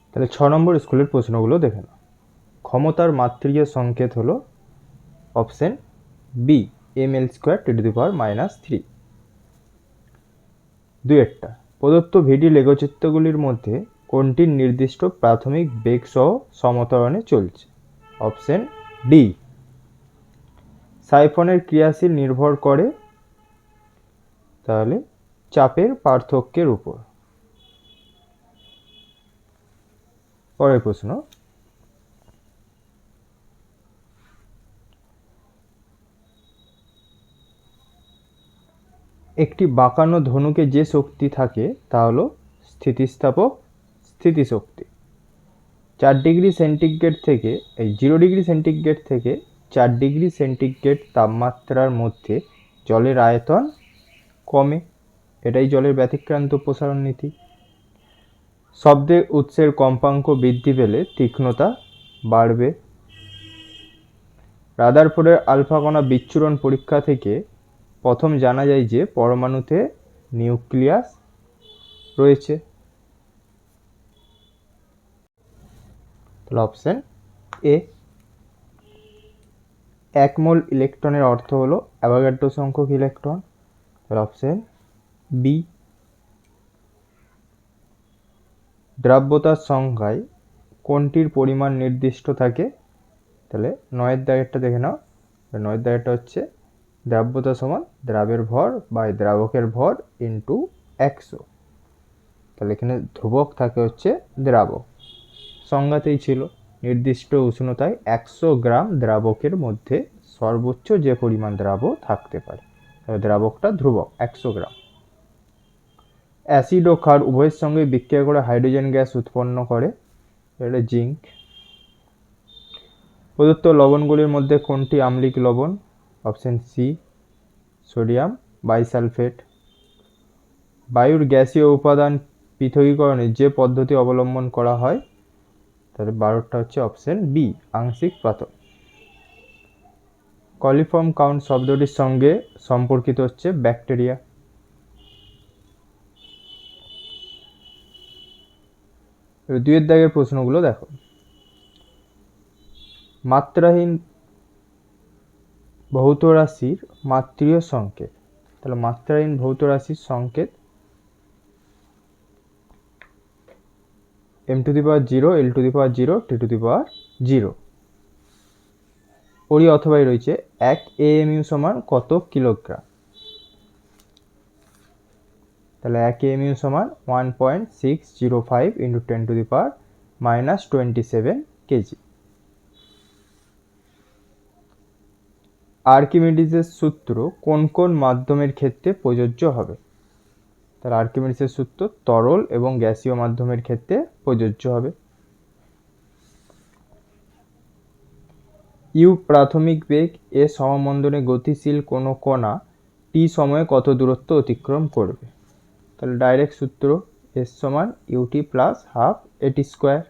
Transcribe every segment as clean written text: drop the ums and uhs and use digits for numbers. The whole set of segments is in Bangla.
তাহলে 6 নম্বর স্কুলের প্রশ্নগুলো দেখে নাও। ক্ষমতার মাত্রিয় সংকেত হলো অপশন বি ml²⁻³ 2 প্রদত্ত ভিডি লেখচিত্রগুলির মধ্যে কোনটির নির্দিষ্ট প্রাথমিক বেগ সহ সমতরণে চলছে? Option D. সাইফনের ক্রিয়াশীল নির্ভর করে তাহলে চাপের পার্থক্যের উপর। পরের প্রশ্ন, একটি বাঁকানো ধনুকে যে শক্তি থাকে তা হলো স্থিতিস্থাপক স্থিতিশক্তি। 0 ডিগ্রি সেন্টিগ্রেড থেকে 4 ডিগ্রি সেন্টিগ্রেড তাপমাত্রার মধ্যে জলের আয়তন কমে, এটাই জলের ব্যতিক্রান্ত প্রসারণ নীতি। শব্দের উৎসের কম্পাঙ্ক বৃদ্ধি পেলে তীক্ষ্ণতা বাড়বে। রাদারফোর্ডের আলফা কণা বিচ্ছুরণ পরীক্ষা থেকে প্রথম জানা যায় যে পরমাণুতে নিউক্লিয়াস রয়েছে। তাহলে অপশন এ। 1 মোল ইলেকট্রনের অর্থ হলো অ্যাভোগাড্রো সংখ্যক ইলেকট্রন। তাহলে অপশন বি। দ্রাব্যতার সংখ্যায় কোনটির পরিমাণ নির্দিষ্ট থাকে? তাহলে 9 দাগেরটা দেখে নাও। 9 দাগেরটা হচ্ছে দ্রাব্যতা সমান দ্রাবের ভর বা দ্রাবকের ভর ইন্টু 100। তাহলে এখানে ধ্রুবক থাকে হচ্ছে দ্রাবক। সংজ্ঞাতেই ছিল নির্দিষ্ট উষ্ণতায় 100 গ্রাম দ্রাবকের মধ্যে সর্বোচ্চ যে পরিমাণ দ্রাবক থাকতে পারে, তাহলে দ্রাবকটা ধ্রুবক 100 গ্রাম। অ্যাসিড ও ক্ষার উভয়ের সঙ্গে বিক্রিয়া করে হাইড্রোজেন গ্যাস উৎপন্ন করে, এটা জিঙ্ক। প্রদত্ত লবণগুলির মধ্যে কোনটি আম্লিক লবণ? Option C sodium bisulphate. বায়ুর গ্যাসীয় উপাদান পৃথকীকরণে যে পদ্ধতি অবলম্বন করা হয়? তাহলে 12টা হচ্ছে অপশন বি আংশিক পাতন। কলিফর্ম কাউন্ট শব্দটির সঙ্গে সম্পর্কিত হচ্ছে ব্যাকটেরিয়া। দুয়ের দাগের প্রশ্নগুলো দেখো। মাত্রাহীন ভৌত রাশির মাত্রীয় সংকেত। তাহলে মাত্রাহীন ভৌত রাশির সংকেত m⁻0 l⁻0 t⁻0। ওরই অথবাই রয়েছে 1 AMU সমান কত কিলোগ্রাম? তাহলে 1 AMU সমান 1.605 × 10⁻⁻27 কেজি। আর্কিমিডিসের সূত্র কোন কোন মাধ্যমের ক্ষেত্রে প্রযোজ্য হবে? তাহলে আর্কিমিডিসের সূত্র তরল এবং গ্যাসীয় মাধ্যমের ক্ষেত্রে প্রযোজ্য হবে। ইউ প্রাথমিক বেগ, এ সমমন্দনে গতিশীল কোনো কণা টি সময়ে কত দূরত্ব অতিক্রম করবে? তাহলে ডাইরেক্ট সূত্র এস সমান ইউটি প্লাস হাফ এটি স্কোয়ার।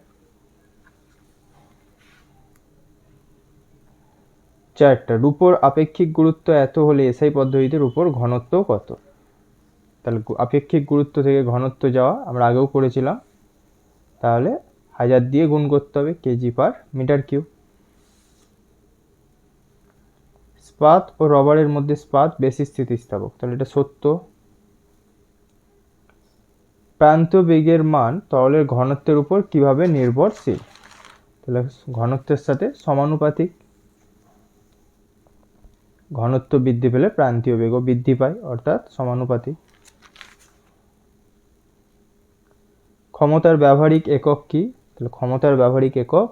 4টা রূপোর আপেক্ষিক গুরুত্ব এত হলে এসআই পদ্ধতিতে রূপোর ঘনত্ব কত? তাহলে আপেক্ষিক গুরুত্ব থেকে ঘনত্ব যাওয়া আমরা আগেও করেছিলাম, তাহলে 1000 দিয়ে গুণ করতে হবে kg/m³। ইস্পাত ও রবারের মধ্যে ইস্পাত বেশি স্থিতিস্থাপক, তাহলে এটা সত্য। প্রান্তীয় বেগের মান তরলের ঘনত্বের উপর কিভাবে নির্ভরশীল? তাহলে ঘনত্বের সাথে সমানুপাতিক। ঘনত্ব বৃদ্ধি পেলে প্রান্তীয় বেগও বৃদ্ধি পায়, অর্থাৎ সমানুপাতিক। ক্ষমতার ব্যবহারিক একক কি? তাহলে ক্ষমতার ব্যবহারিক একক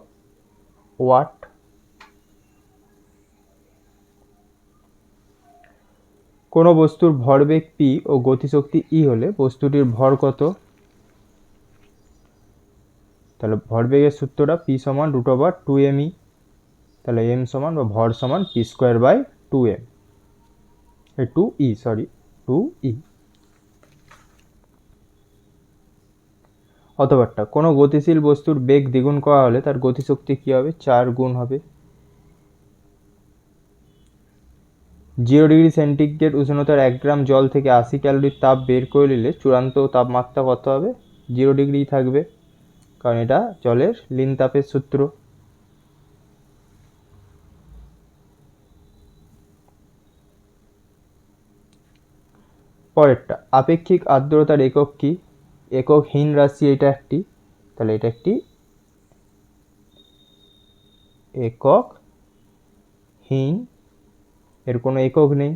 ওয়াট। কোনো বস্তুর ভরবেগ পি ও গতিশক্তি ই হলে বস্তুটির ভর কত? তাহলে ভরবেগের সূত্রটা পি সমান √2mE। তাহলে এম সমান বা ভর সমান p²/2m 2e। অথবাটা কোনো গতিশীল বস্তুর বেগ দ্বিগুণ করা হলে তার গতিশক্তি কি হবে? 4 গুণ হবে। 0 ডিগ্রি সেন্টিগ্রেড উষ্ণতার 1 গ্রাম জল থেকে 80 ক্যালোরির তাপ বের করে নিলে চূড়ান্ত তাপমাত্রা কত হবে? 0 ডিগ্রি থাকবে। কারণ এটা জলের লীন তাপের সূত্র। পরেরটা, আপেক্ষিক আর্দ্রতার একক কি? এককহীন রাশি এটা একটি, তাহলে এটা একটি এককহীন, এর কোনো একক নেই।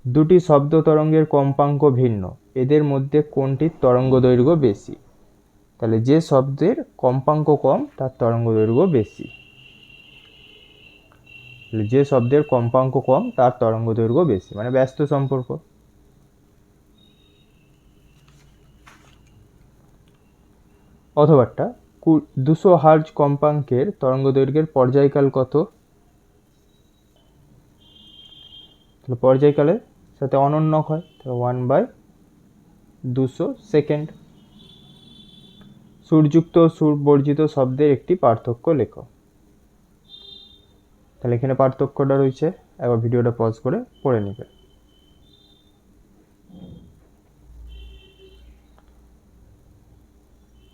দুটি শব্দ তরঙ্গের কম্পাঙ্ক ভিন্ন, এদের মধ্যে কোনটির তরঙ্গ দৈর্ঘ্য বেশি? তাহলে যে শব্দের কম্পাঙ্ক কম তার তরঙ্গ দৈর্ঘ্য বেশি। যে শব্দের কম্পাঙ্ক কম তার তরঙ্গ দৈর্ঘ্য বেশি, মানে ব্যস্ত সম্পর্ক। অথবাটা 200 হার্জ কম্পাঙ্কের তরঙ্গ দৈর্ঘ্যের পর্যায়কাল কত? তাহলে পর্যায়কালের সাথে অনন্যক হয়, তাহলে 1/200 সেকেন্ড। সুরযুক্ত ও সুর বর্জিত শব্দের একটি পার্থক্য লেখো। তাহলে এখানে পার্থক্যটা রয়েছে, একবার ভিডিওটা পজ করে পড়ে নেবে।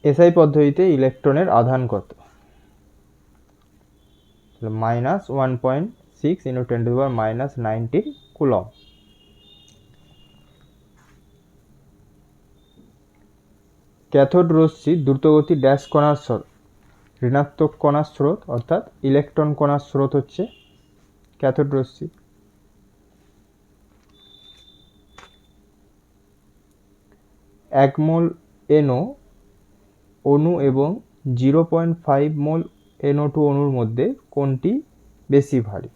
এসআই পদ্ধতিতে ইলেকট্রনের আধান কত? তাহলে -1.6 × 10⁻⁻90 কুলম্ব। ক্যাথোড রশ্মি দ্রুতগতি ড্যাশ কণার স্রোত, ঋণাত্মক কণার স্রোত অর্থাৎ ইলেকট্রন কণার স্রোত হচ্ছে ক্যাথোড রশ্মি। 1 মোল NO অণু এবং 0.5 মোল NO2 অণুর মধ্যে কোনটি বেশি ভারী?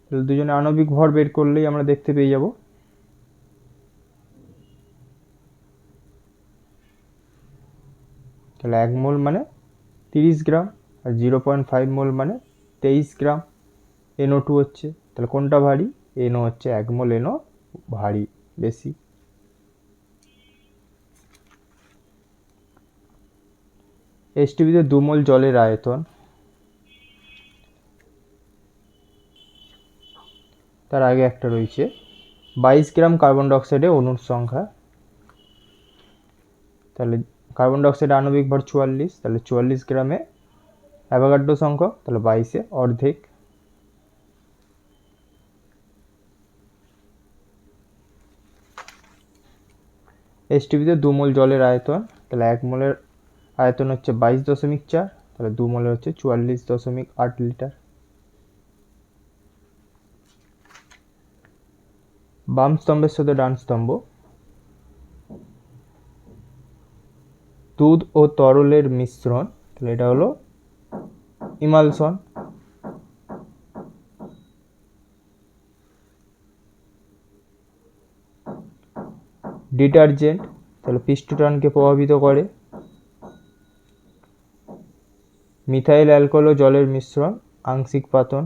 তাহলে দুজনে আণবিক ভর বের করলেই আমরা দেখতে পেয়ে যাব। তাহলে 1 মোল মানে 30 গ্রাম, আর 0.5 মোল মানে 23 গ্রাম NO2 হচ্ছে। তাহলে কোনটা ভারী? NO হচ্ছে, 1 মোল NO ভারী বেশি। এসটিভিতে 2 মোল জলের আয়তন, তার আগে একটা রয়েছে 22 গ্রাম কার্বন ডাইঅক্সাইডে অণুর সংখ্যা। তাহলে কার্বন ডাইঅক্সাইডের আণবিক ভর 44, তাহলে 44 গ্রামে অ্যাভোগাড্রো সংখ্যক, তাহলে 22-এ অর্ধেক। এসটিভিতে 2 মোল জলের আয়তন, তাহলে 1 মোলের আয়তন হচ্ছে 22.4, তাহলে 2 মোলের হচ্ছে 44.8 লিটার। বাম স্তম্ভের সাথে ডান স্তম্ভ, দুধ ও তরলের মিশ্রণ, তাহলে এটা হলো ইমালশন। ডিটারজেন্ট, তাহলে পিস্টোটনকে প্রভাবিত করে। মিথাইল অ্যালকোহল ও জলের মিশ্রণ, আংশিক পাতন।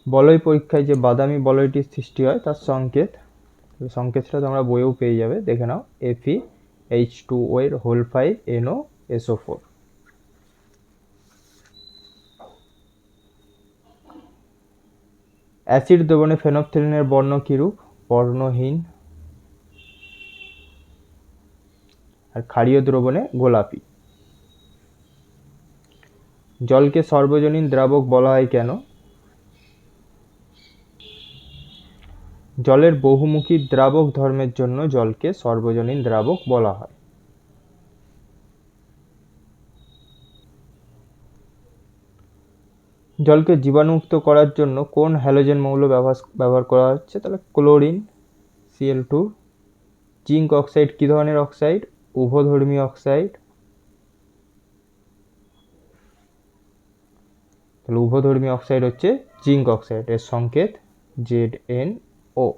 বলয় পরীক্ষায় যে বাদামি বলয়টির সৃষ্টি হয় তার সংকেত, সংকেতটা তোমরা বইয়েও পেয়ে যাবে, দেখে নাও। FeH2O এর হোল 5 NOSO4। অ্যাসিড দ্রবণে ফেনফথেলিনের বর্ণ কিরূপ? বর্ণহীন। আর ক্ষারীয় দ্রবণে গোলাপি। জলকে সর্বজনীন দ্রাবক বলা হয় কেন? জলের বহুমুখী দ্রাবক ধর্মের জন্য জলকে সর্বজনীন দ্রাবক বলা হয়। জলকে জীবাণুমুক্ত করার জন্য কোন হ্যালোজেন মৌল ব্যবহার করা হচ্ছে? তাহলে ক্লোরিন, Cl2। জিঙ্ক অক্সাইড কি ধরনের অক্সাইড? উভধর্মী অক্সাইড। তাহলে উভধর্মী অক্সাইড হচ্ছে জিঙ্ক অক্সাইড, এর সংকেত ZnO।